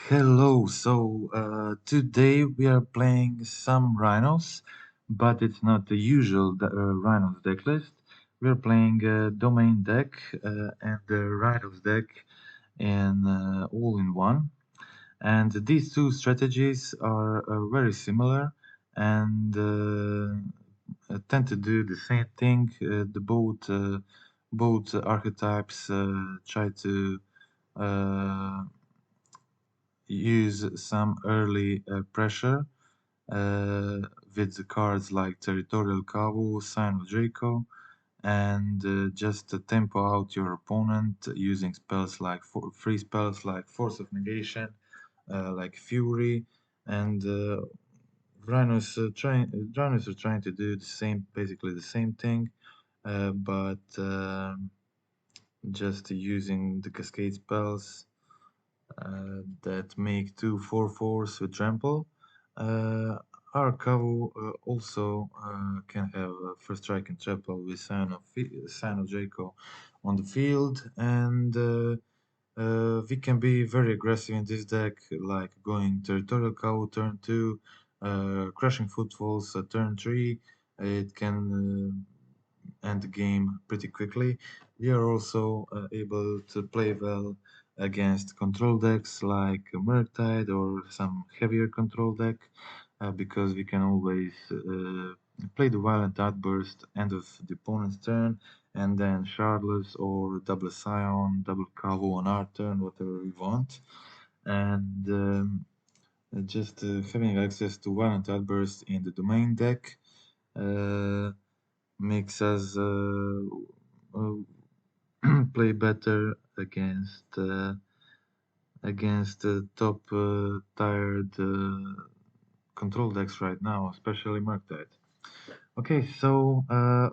Hello, today we are playing some Rhinos, but it's not the usual Rhinos decklist. We are playing a domain deck and the Rhinos deck in all in one. And these two strategies are very similar and tend to do the same thing. Both archetypes try to uh, use some early pressure with the cards like Territorial Cabo, Sign of Draco, and just tempo out your opponent using spells like free spells like Force of Negation, like Fury, and Rhinos are trying to do basically the same thing, but just using the Cascade spells that make two 4/4s with trample. Uh, our Kavu also can have first strike and trample with Sign of Draco on the field, and we can be very aggressive in this deck, like going Territorial Cow turn 2, Crushing Footfalls turn 3. It can end the game pretty quickly. We are also able to play well against control decks like Murktide or some heavier control deck because we can always play the Violent Outburst end of the opponent's turn and then Shardless or double Scion, double Cavo on our turn, whatever we want. And just having access to Violent Outburst in the domain deck uh, makes us uh, play better against the top tired control decks right now, especially Murktide. Okay, so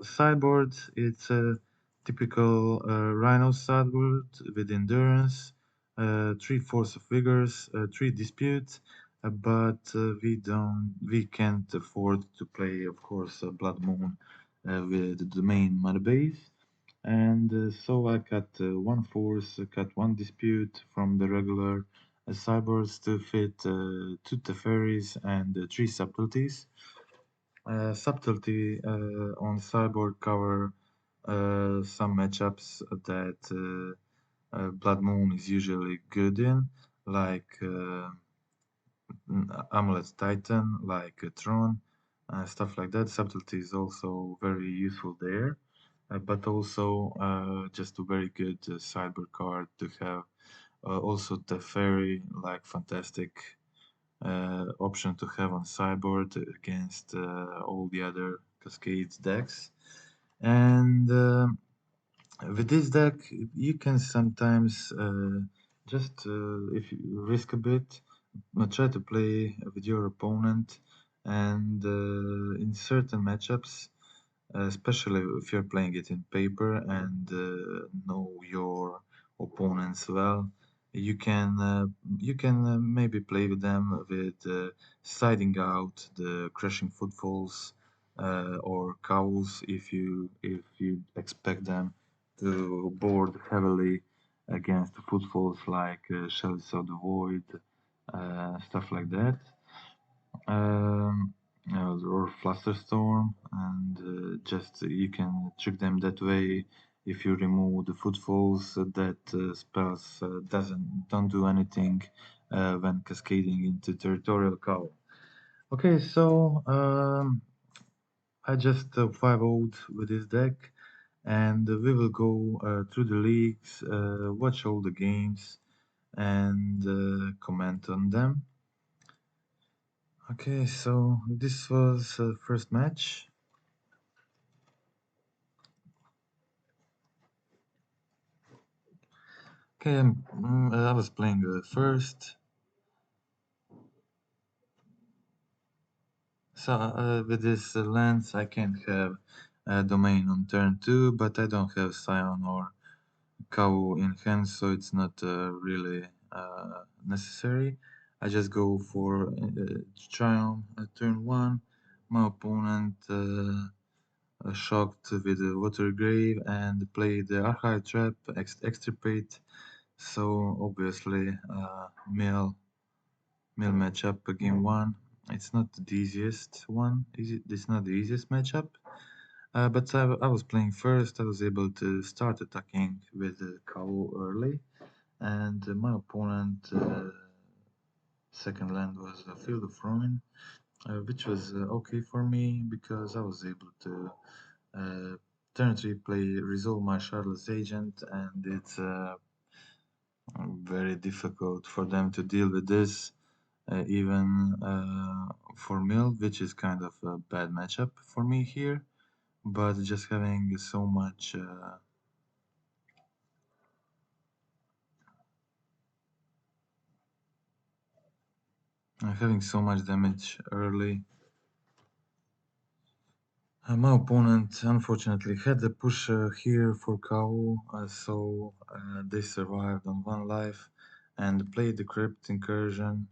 sideboards, it's a typical Rhino sideboard with endurance, 3 force of vigors, 3 dispute, but we can't afford to play, of course, Blood Moon with the main mana base. And so I cut 1 force, cut 1 dispute from the regular sideboards to fit 2 Teferis and 3 subtleties. Subtlety on sideboard cover some matchups that Blood Moon is usually good in, like Amulet's Titan, like Tron, stuff like that. Subtlety is also very useful there, but also just a very good sideboard card to have. Also, Teferi, like fantastic option to have on sideboard against all the other Cascades decks. And with this deck, you can sometimes if you risk a bit, try to play with your opponent, and in certain matchups, especially if you're playing it in paper and know your opponents well, you can maybe play with them with siding out the crushing footfalls or cows if you expect them to board heavily against the footfalls like Shells of the Void, stuff like that. Um, or Flusterstorm, and just you can trick them that way. If you remove the footfalls, that spells don't do anything when cascading into territorial cover. Okay, so I just 5-0'd with this deck, and we will go through the leagues, watch all the games, and comment on them. Okay, so this was first match. Okay, I was playing first. So with this lens, I can have a domain on turn 2, but I don't have Scion or Cow in hand, so it's not really necessary. I just go for Triumph at turn 1. My opponent shocked with the Water Grave and play the Archive Trap, Extirpate. So obviously, mill mill matchup game one. It's not the easiest one. It's not the easiest matchup. But I was playing first. I was able to start attacking with the cow early, and my opponent second land was a Field of Ruin, which was okay for me because I was able to uh, turn 3 play resolve my Charlotte's Agent, and it's very difficult for them to deal with this, even for Mill, which is kind of a bad matchup for me here. But just having so much. Having so much damage early. My opponent unfortunately had the push here for KO, so they survived on one life and played the Crypt Incursion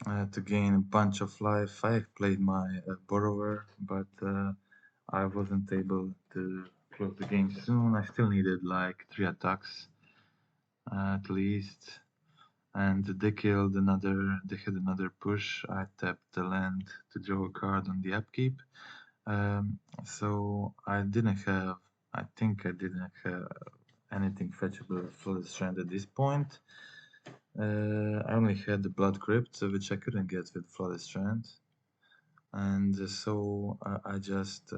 to gain a bunch of life. I played my Borrower, but I wasn't able to close the game soon. I still needed like 3 attacks at least. And they had another push. I tapped the land to draw a card on the upkeep. So I think I didn't have anything fetchable with Flooded Strand at this point. I only had the Blood Crypt, which I couldn't get with Flooded Strand. And so I just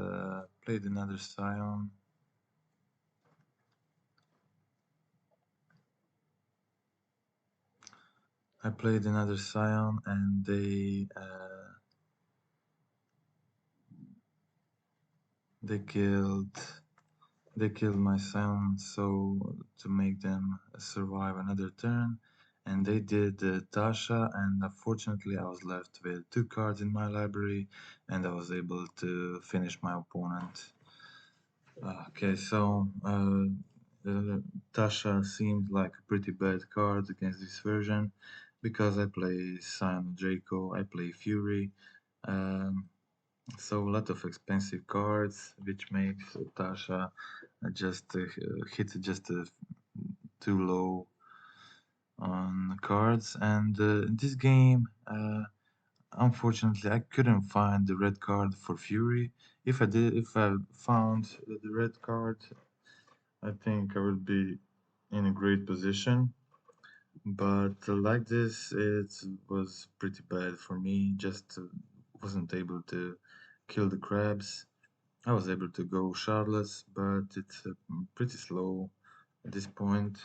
played another Scion. I played another Scion, and they killed my Scion, so to make them survive another turn. And they did Tasha, and unfortunately I was left with 2 cards in my library, and I was able to finish my opponent. Okay, so Tasha seemed like a pretty bad card against this version, because I play Scion Draco, I play Fury, um, so a lot of expensive cards, which makes Tasha just hit just too low on cards. And in this game, unfortunately, I couldn't find the red card for Fury. If I found the red card, I think I would be in a great position. But like this, it was pretty bad for me. Just wasn't able to kill the crabs. I was able to go Charlotte, but it's pretty slow at this point.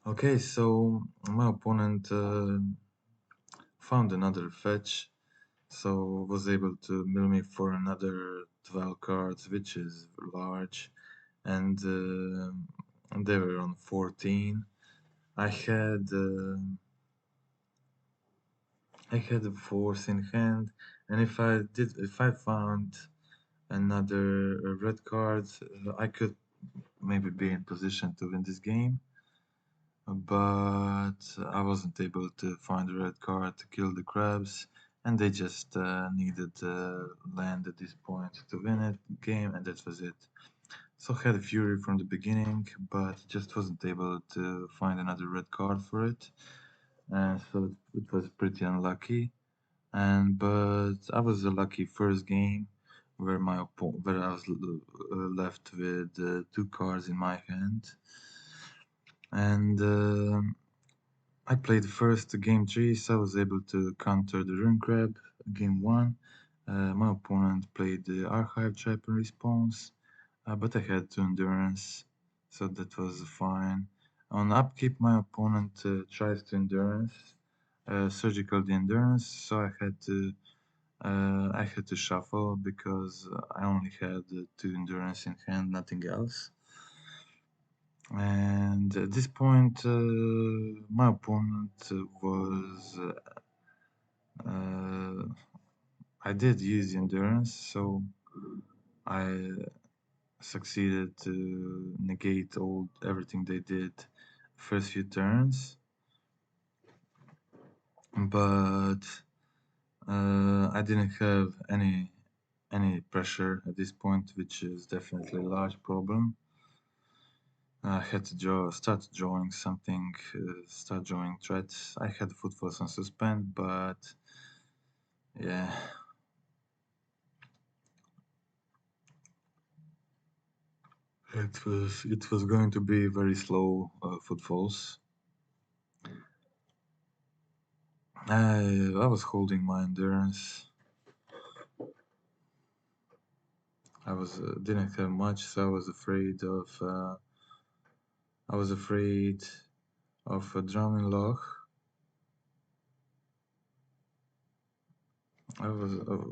Okay, so my opponent found another fetch, so was able to mill me for another 12 cards, which is large, and they were on 14. I had a force in hand, and if I found another red card, I could maybe be in position to win this game. But I wasn't able to find the red card to kill the crabs, and they just needed land at this point to win it game, and that was it. So I had a Fury from the beginning, but just wasn't able to find another red card for it, and so it was pretty unlucky. And but I was a lucky first game where I was left with 2 cards in my hand, and I played first game 3, so I was able to counter the Rune Crab game 1. My opponent played the Archive Trap in response, but I had 2 endurance, so that was fine. On upkeep, my opponent tries to endurance, surgical the endurance, so I had to shuffle because I only had 2 endurance in hand, nothing else. And at this point, my opponent was. I did use endurance, so I succeeded to negate everything they did first few turns. But I didn't have any pressure at this point, which is definitely a large problem. I had to start drawing something, start drawing threats. I had footfalls on suspend, but yeah, it was going to be very slow footfalls. I was holding my endurance. I was didn't have much, so I was afraid of a drowning log. I was uh,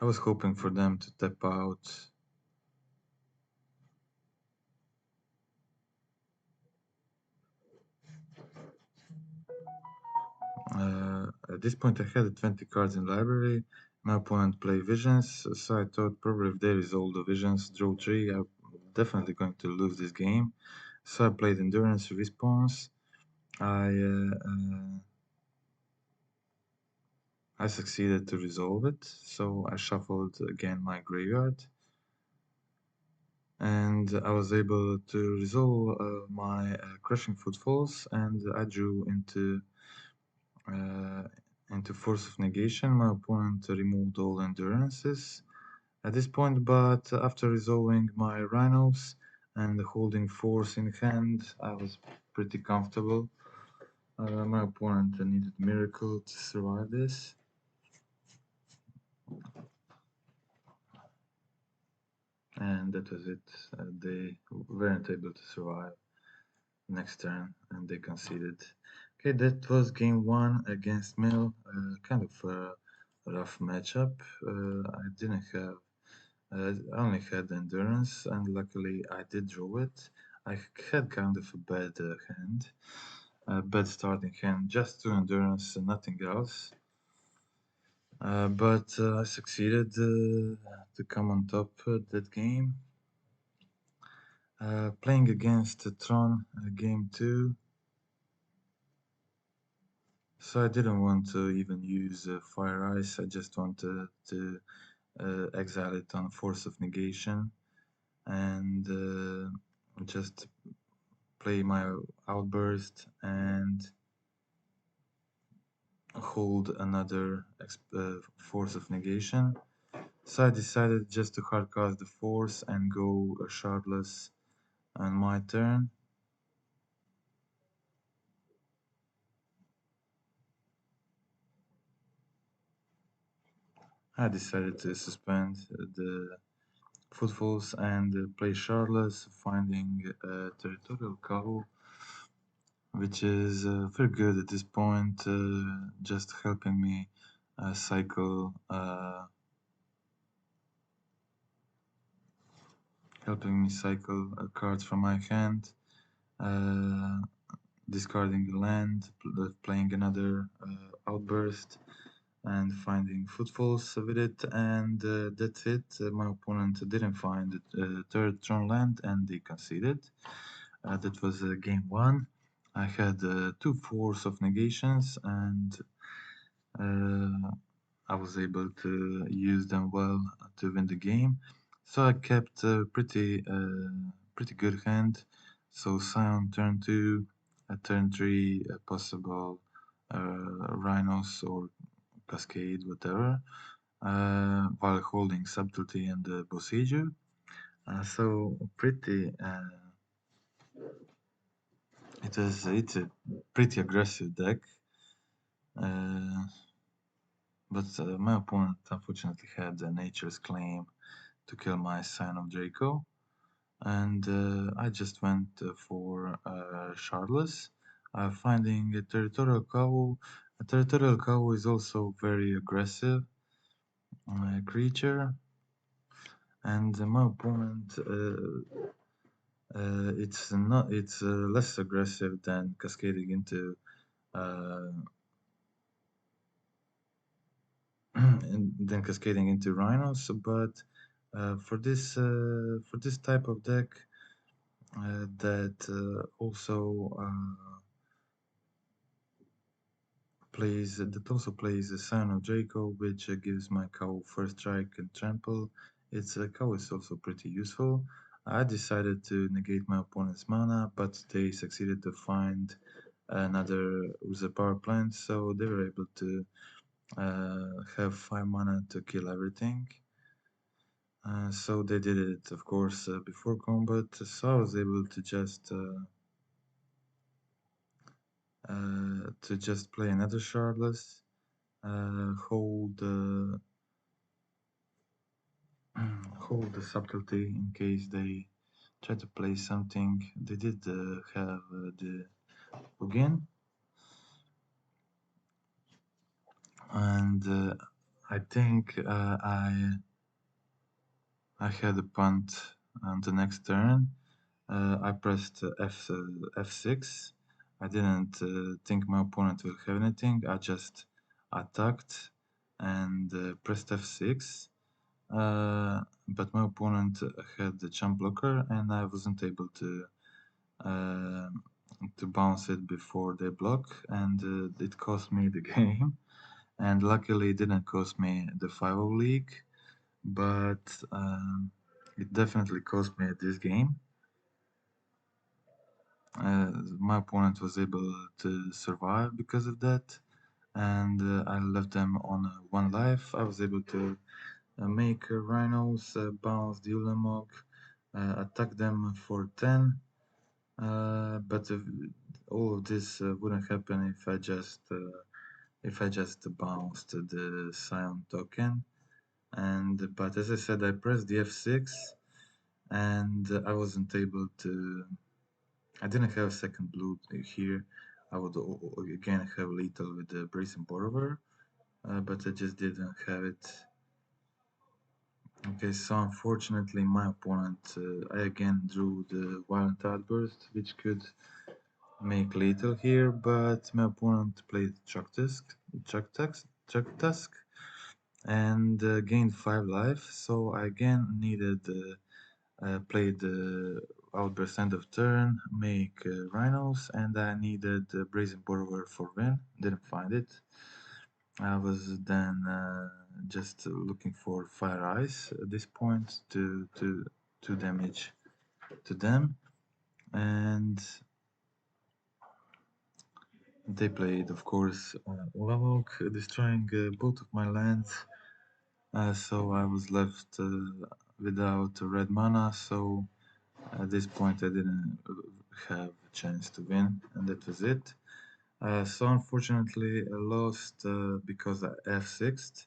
I was hoping for them to tap out. At this point, I had 20 cards in library. My opponent played visions, so I thought probably if they resolve the visions, draw 3, I'm definitely going to lose this game. So I played endurance response. I succeeded to resolve it, so I shuffled again my graveyard, and I was able to resolve my crushing footfalls, and I drew uh, into force of negation. My opponent removed all endurances at this point, but after resolving my rhinos and holding force in hand, I was pretty comfortable. My opponent needed miracle to survive this. And that was it. They weren't able to survive next turn and they conceded. Okay, that was game one against Mill. Kind of a rough matchup. I didn't have, I only had endurance, and luckily I did draw it. I had kind of a bad hand, a bad starting hand, just two endurance and nothing else. But I succeeded to come on top that game. Playing against Tron game 2, so I didn't want to even use Fire Ice, I just wanted to exile it on Force of Negation and just play my Outburst and hold another Force of Negation. So I decided just to hardcast the Force and go Shardless on my turn. I decided to suspend the footfalls and play Shardless, finding Territorial Cow, which is very good at this point, just helping me cycle, cards from my hand, uh, discarding a land, playing another outburst, and finding footfalls with it, and that's it. My opponent didn't find the third Tron land, and they conceded. That was game one. I had two force of negations, and I was able to use them well to win the game. So I kept a pretty good hand. So Scion turn 2, turn 3, possible Rhinos or Cascade, whatever, while holding Subtlety and Bosiju. So pretty, it's a pretty aggressive deck. Uh, but my opponent unfortunately had Nature's Claim to kill my Sign of Draco, and I just went for Shardless, finding a Territorial Cow. A Territorial Cow is also very aggressive creature, and my opponent it's less aggressive than cascading into uh, Rhinos, but for this type of deck that also plays the Sign of Draco, which gives my cow first strike and trample. Its cow is also pretty useful. I decided to negate my opponent's mana, but they succeeded to find another with a power plant, so they were able to have 5 mana to kill everything. So they did it, of course, before combat, so I was able to just play another Shardless, hold hold the subtlety in case they try to play something. They did have the Ugin, and I think I had a punt on the next turn. I pressed F6. I didn't think my opponent will have anything. I just attacked and pressed F6. But my opponent had the jump blocker, and I wasn't able uh, to bounce it before they block, and it cost me the game. And luckily, it didn't cost me the 5 league, but it definitely cost me this game. My opponent was able to survive because of that, and I left them on 1 life. I was able to make Rhinos bounce the Ulamog, attack them for 10, but all of this wouldn't happen if I just bounced the Scion token. But as I said, I pressed the F6, and I wasn't able to. I didn't have second blue here. I would again have lethal with the Brazen Borrower, but I just didn't have it. Okay, so unfortunately my opponent, I again drew the Violent Outburst, which could make lethal here, but my opponent played Chuck Tusk, and gained 5 life, so I again needed play the Outburst end of turn, make Rhinos, and I needed Brazen Borrower for win. Didn't find it. I was then just looking for Fire Ice at this point to damage to them, and they played, of course, Ulamog, destroying both of my lands. So I was left without red mana, so at this point I didn't have a chance to win, and that was it. So unfortunately I lost because I F6'd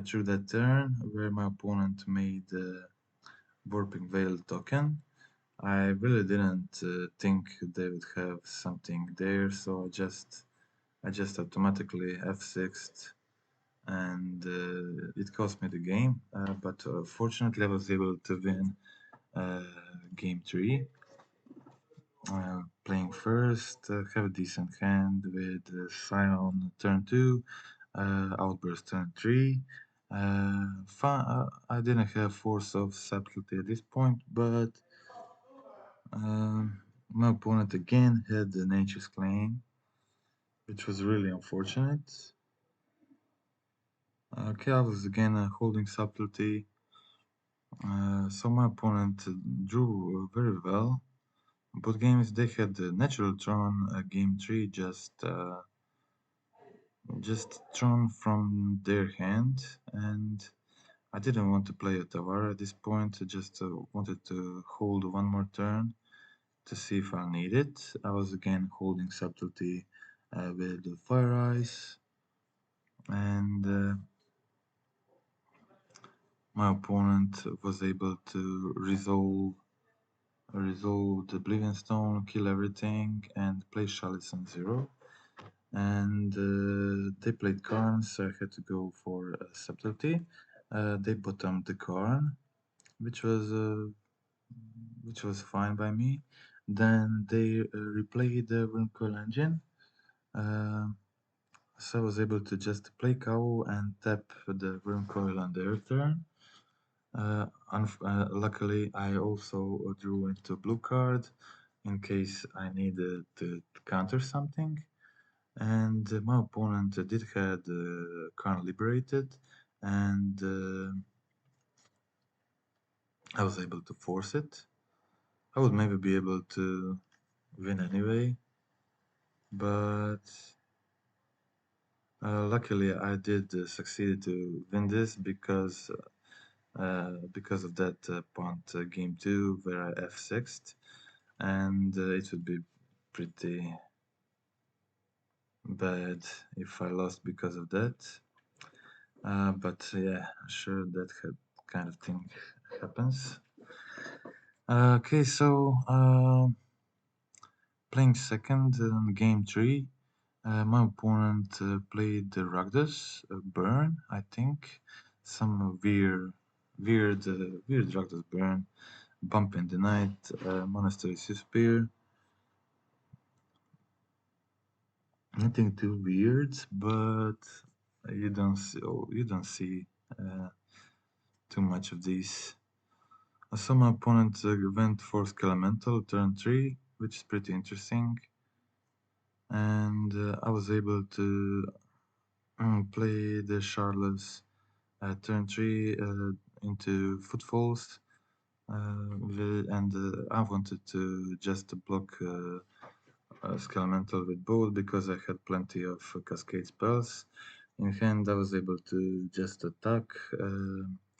through that turn where my opponent made Warping Veil token. I really didn't think they would have something there, so I just automatically F6'd, and it cost me the game. But fortunately, I was able to win game 3. Playing first, have a decent hand with Scion turn 2, Outburst turn 3. I didn't have Force of Subtlety at this point, but my opponent again had the Nature's Claim, which was really unfortunate. Okay, I was again holding Subtlety, so my opponent drew very well. Both games they had the Natural Tron, game 3 just thrown from their hand, and I didn't want to play a Tavara at this point. I just wanted to hold one more turn to see if I need it. I was again holding Subtlety with the Fire Ice, and my opponent was able to resolve the Oblivion Stone, kill everything, and play Chalice on 0. And they played Karn, so I had to go for Subtlety. They bottomed the Karn, which was fine by me. Then they replayed the Runcoil engine, uh, so I was able to just play cow and tap the Runcoil on their turn. Luckily, I also drew into blue card in case I needed to counter something. and my opponent did had Karn liberated, and I was able to force it. I would maybe be able to win anyway, but luckily I did succeed to win this because of that punt game 2 where I f6'd, and it would be pretty bad if I lost because of that. But yeah, sure, that kind of thing happens. Okay, so playing second in game 3, my opponent played the Ragdos Burn, I think. Some weird Ragdos Burn, Bump in the Night, Monastery Spear. Nothing too weird, but you don't see uh, too much of these. So my opponent went for Skelemental turn 3, which is pretty interesting, and I was able to play the Charles turn 3 into Footfalls, and I wanted to just block Skelemental with both because I had plenty of Cascade spells in hand. I was able to just attack.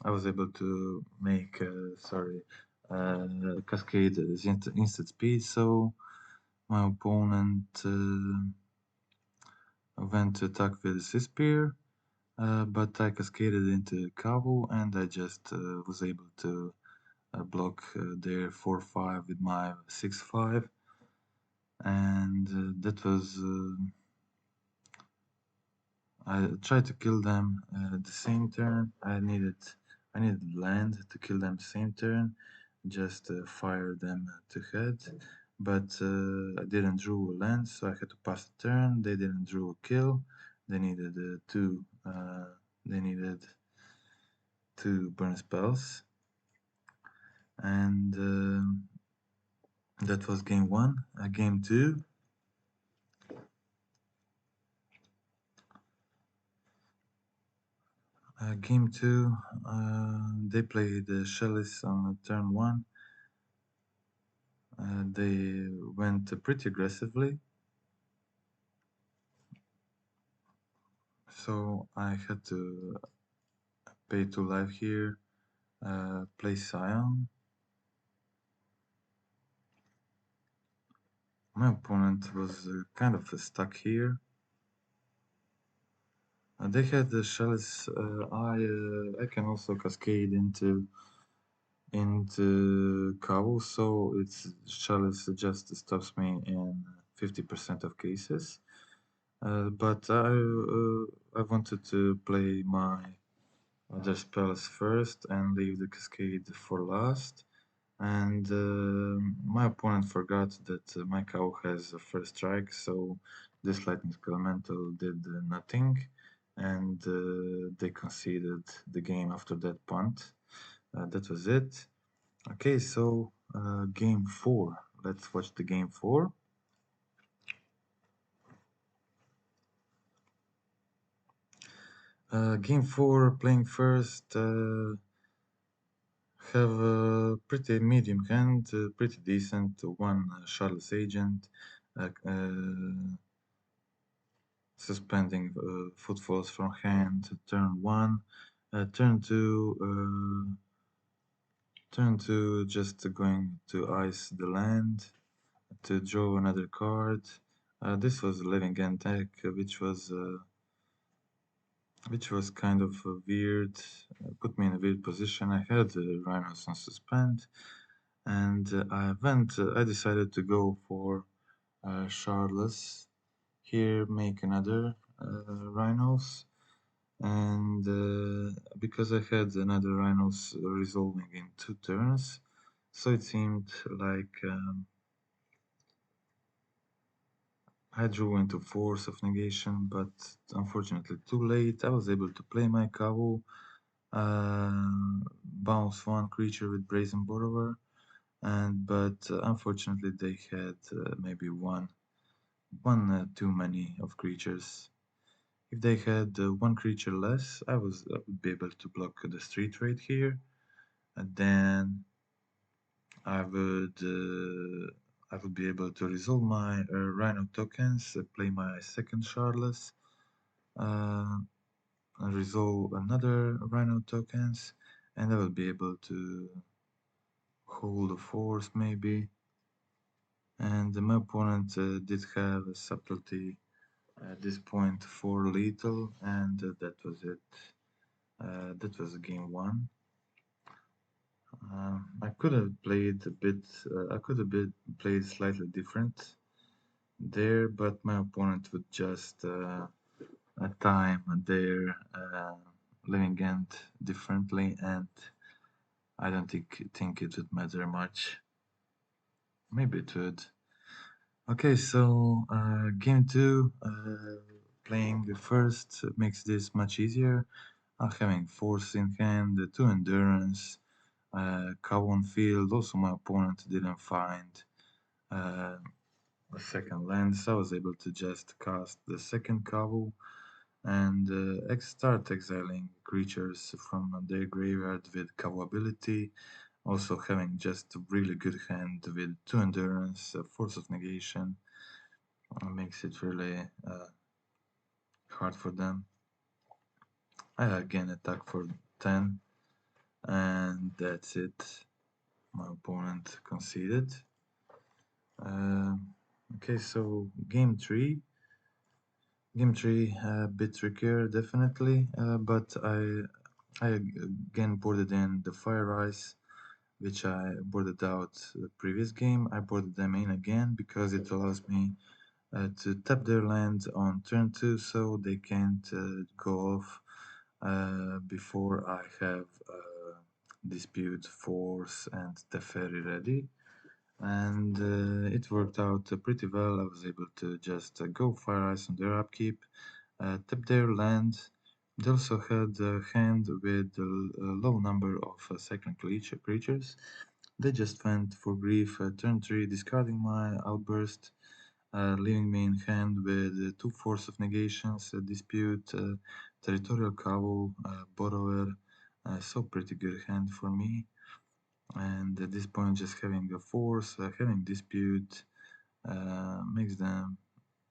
I was able to make Cascade is instant speed, so my opponent went to attack with Spear, but I cascaded into Kavu and I just was able to block their 4-5 with my 6-5, and that was I tried to kill them the same turn. I needed land to kill them the same turn, just fire them to head. But I didn't draw a land, so I had to pass the turn. They didn't draw a kill. They needed two. They needed two burn spells, and that was game 1. Game 2. Game 2, they played Shellis on turn 1. They went pretty aggressively, so I had to pay 2 life here, play Scion. My opponent was kind of stuck here. They had the Shellis. I can also cascade into Cabo, so it's Chalice just stops me in 50% of cases. But I wanted to play my other spells first and leave the cascade for last. And my opponent forgot that my cow has a first strike, so this lightning elemental did nothing, and they conceded the game after that punt. That was it. Okay, so game 4. Let's watch the game 4. Game 4, playing first, have a pretty medium hand, pretty decent. One Charles Agent, suspending footfalls from hand. Turn 1, turn 2, just going to ice the land to draw another card. This was a living end deck, which was kind of weird, put me in a weird position. I had Rhinos on suspend, and I decided to go for Charles here, make another Rhinos, and because I had another Rhinos resolving in 2 turns, so it seemed like I drew into Force of Negation, but unfortunately too late. I was able to play my Kavu, bounce one creature with Brazen Borrower, but unfortunately they had maybe one one too many of creatures. If they had one creature less, I would be able to block the street right here, and then I would uh, I would be able to resolve my Rhino tokens, play my second Shardless, uh, and resolve another Rhino tokens, and I will be able to hold a force maybe. And my opponent did have a subtlety at this point for lethal, and that was it. That was game one. I could have played a bit. I could have played slightly different there, but my opponent would just time their living end differently, and I don't think it would matter much. Maybe it would. Okay, so game two, playing the first makes this much easier. Having force in hand, two endurance, cow on field. Also, my opponent didn't find uh, a second land, so I was able to just cast the second cow and start exiling creatures from their graveyard with cow ability. Also, having just a really good hand with two endurance, force of negation makes it really hard for them. I again attack for 10, and that's it. My opponent conceded. Okay, so game three. Game three, a bit trickier, definitely, but I again boarded in the Fire Ice, which I boarded out the previous game. I boarded them in again because it allows me to tap their land on turn 2 so they can't go off before I have Dispute, Force, and Teferi ready. And it worked out pretty well. I was able to just go Fire Ice on their upkeep, tap their land. They also had a hand with a low number of second creatures. They just went for grief turn 3, discarding my outburst, leaving me in hand with two Force of Negations, Dispute, Territorial Cowl, Borrower. So pretty good hand for me. And at this point, just having a Force, having Dispute, makes them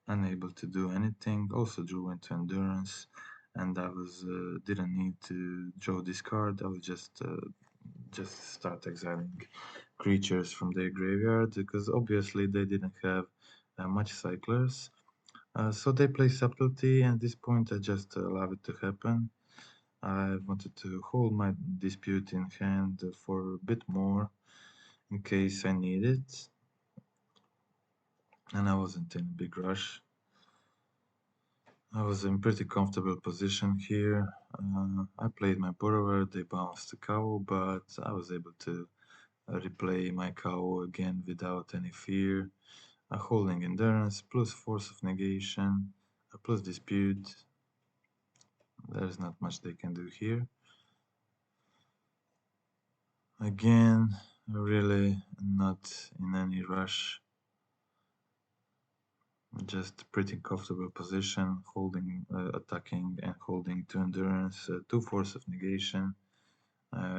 unable to do anything. Also drew into Endurance, and I was didn't need to draw this card. I was just start exiling creatures from their graveyard because obviously they didn't have much cyclers. So they play subtlety, and at this point I just allow it to happen. I wanted to hold my dispute in hand for a bit more in case I need it, and I wasn't in a big rush. I was in pretty comfortable position here. I played my borrower, they bounced the cow, but I was able to replay my cow again without any fear. Holding endurance plus force of negation plus dispute. There's not much they can do here. Again, really not in any rush. Just pretty comfortable position, holding, attacking, and holding two endurance, two force of negation.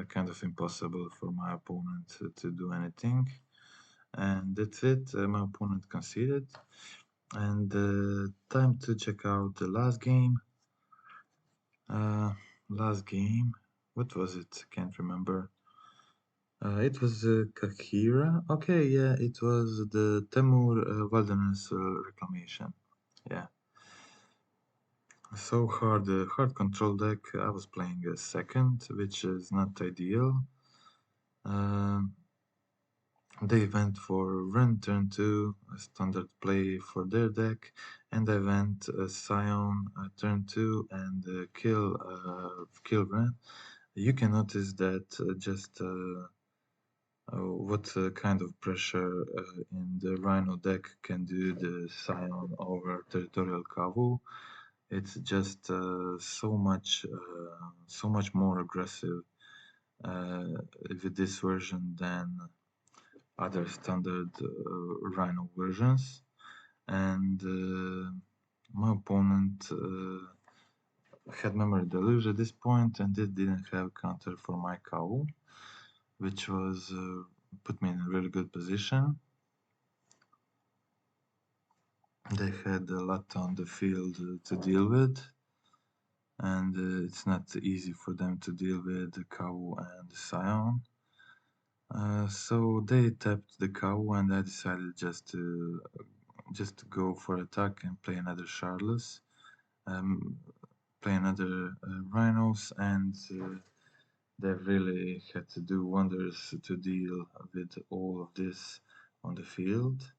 Kind of impossible for my opponent to do anything. And that's it. My opponent conceded. And time to check out the last game. Last game. What was it? Can't remember. It was Kahira. Okay, yeah, it was the Temur Wilderness Reclamation. Yeah. So hard control deck. I was playing a second, which is not ideal. Um, They went for run turn 2, a standard play for their deck, and I went Scion turn 2 and kill run. You can notice that just what kind of pressure in the Rhino deck can do the Scion over Territorial Cavu. It's just so much more aggressive with this version than other standard Rhino versions. and my opponent had memory deluge at this point, and it didn't have counter for my cow, which was put me in a really good position. They had a lot on the field to deal with, and it's not easy for them to deal with the cow and the scion. So they tapped the cow, and I decided just to go for attack and play another Charles, play another Rhinos, and they really had to do wonders to deal with all of this on the field.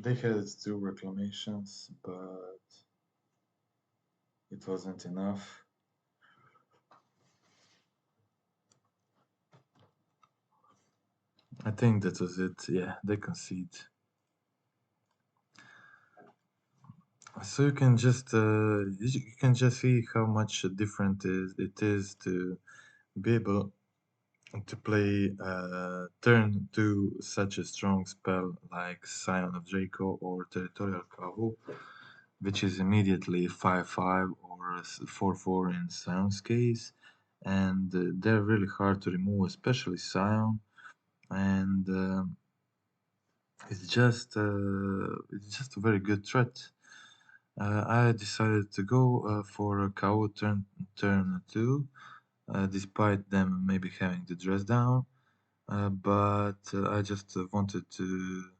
They had two reclamations, but it wasn't enough. I think that was it. Yeah, they concede. So you can just see how much different it is to be able to play turn 2 such a strong spell like Scion of Draco or Territorial Kahu, which is immediately 5/5 or 4/4 in Scion's case, and they're really hard to remove, especially Scion, and it's just a very good threat. I decided to go for a cow turn 2, despite them maybe having the dress down. But I just wanted to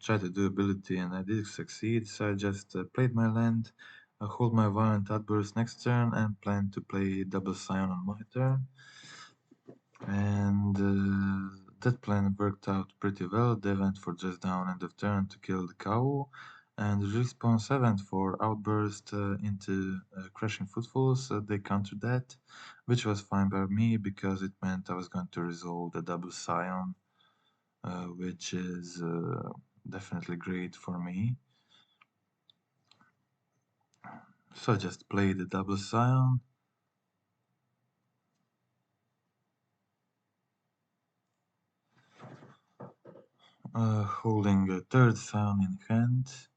try to do ability, and I did succeed. So I just played my land, hold my violent outburst next turn, and plan to play double scion on my turn. And that plan worked out pretty well. They went for just down end of turn to kill the cow, and the response I went for outburst into crashing footfalls. They countered that, which was fine by me because it meant I was going to resolve the double scion, which is definitely great for me. So I just played the double scion. Holding a third scion in hand.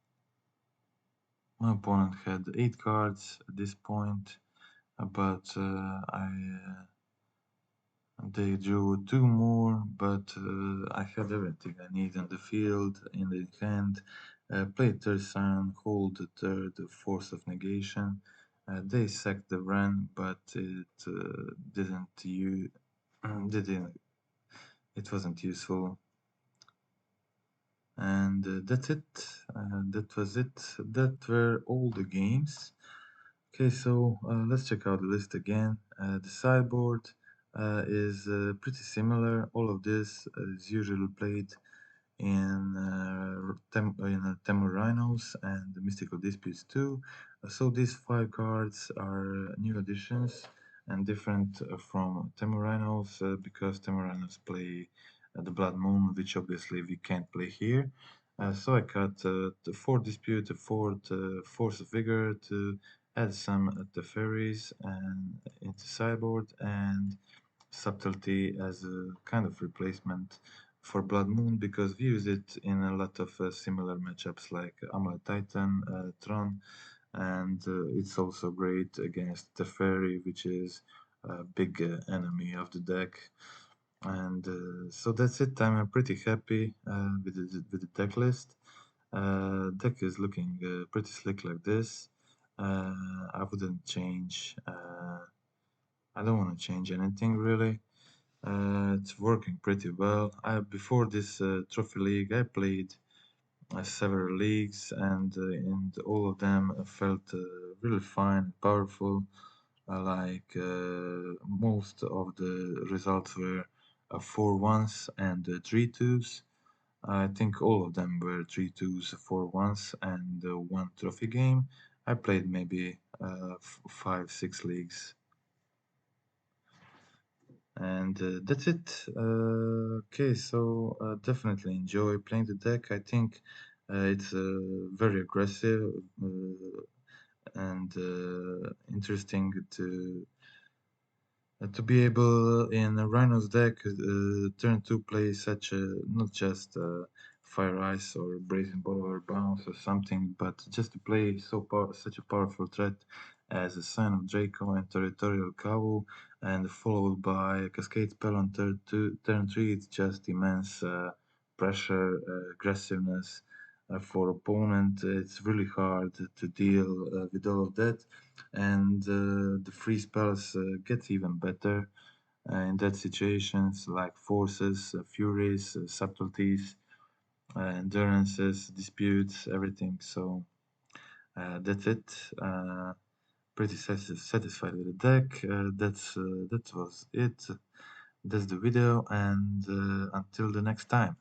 My opponent had 8 cards at this point, but they drew 2 more, but I had everything I need on the field, in the hand. Played third scion, hold the third force of negation. They sacked the run, but didn't it wasn't useful. And that's it. That was it. That were all the games. Okay, so let's check out the list again. The sideboard is pretty similar. All of this is usually played in Temur Rhinos and the Mystical Disputes too. So these 5 cards are new additions and different from Temur Rhinos because Temur Rhinos play the Blood Moon, which obviously we can't play here. So I cut the 4 Dispute, the 4th Force of Vigor to add some Teferis and into sideboard, and Subtlety as a kind of replacement for Blood Moon because we use it in a lot of similar matchups like Amulet Titan, Tron, and it's also great against Teferi, which is a big enemy of the deck. And so that's it. I'm pretty happy with the deck list. Deck is looking pretty slick like this. I wouldn't change. I don't want to change anything really. It's working pretty well. Before this trophy league, I played several leagues, and all of them felt really fine, powerful. Most of the results were 4-1s and 3-2s. I think all of them were 3-2s, 4-1s, and one trophy game. I played maybe 5, 6 leagues. And that's it. Okay, so definitely enjoy playing the deck. I think it's very aggressive and interesting To be able in a Rhinos deck turn to play such a not just Fire Ice or Brazen Ball or Bounce or something, but just to play such a powerful threat as a Sign of Draco and Territorial Cowl, and followed by a Cascade spell on turn 3, it's just immense pressure, aggressiveness for opponent. It's really hard to deal with all of that, and the free spells get even better in that situations like forces, furies, subtleties, endurances, disputes, everything. So that's it. Pretty satisfied with the deck. That was it. That's the video, and until the next time.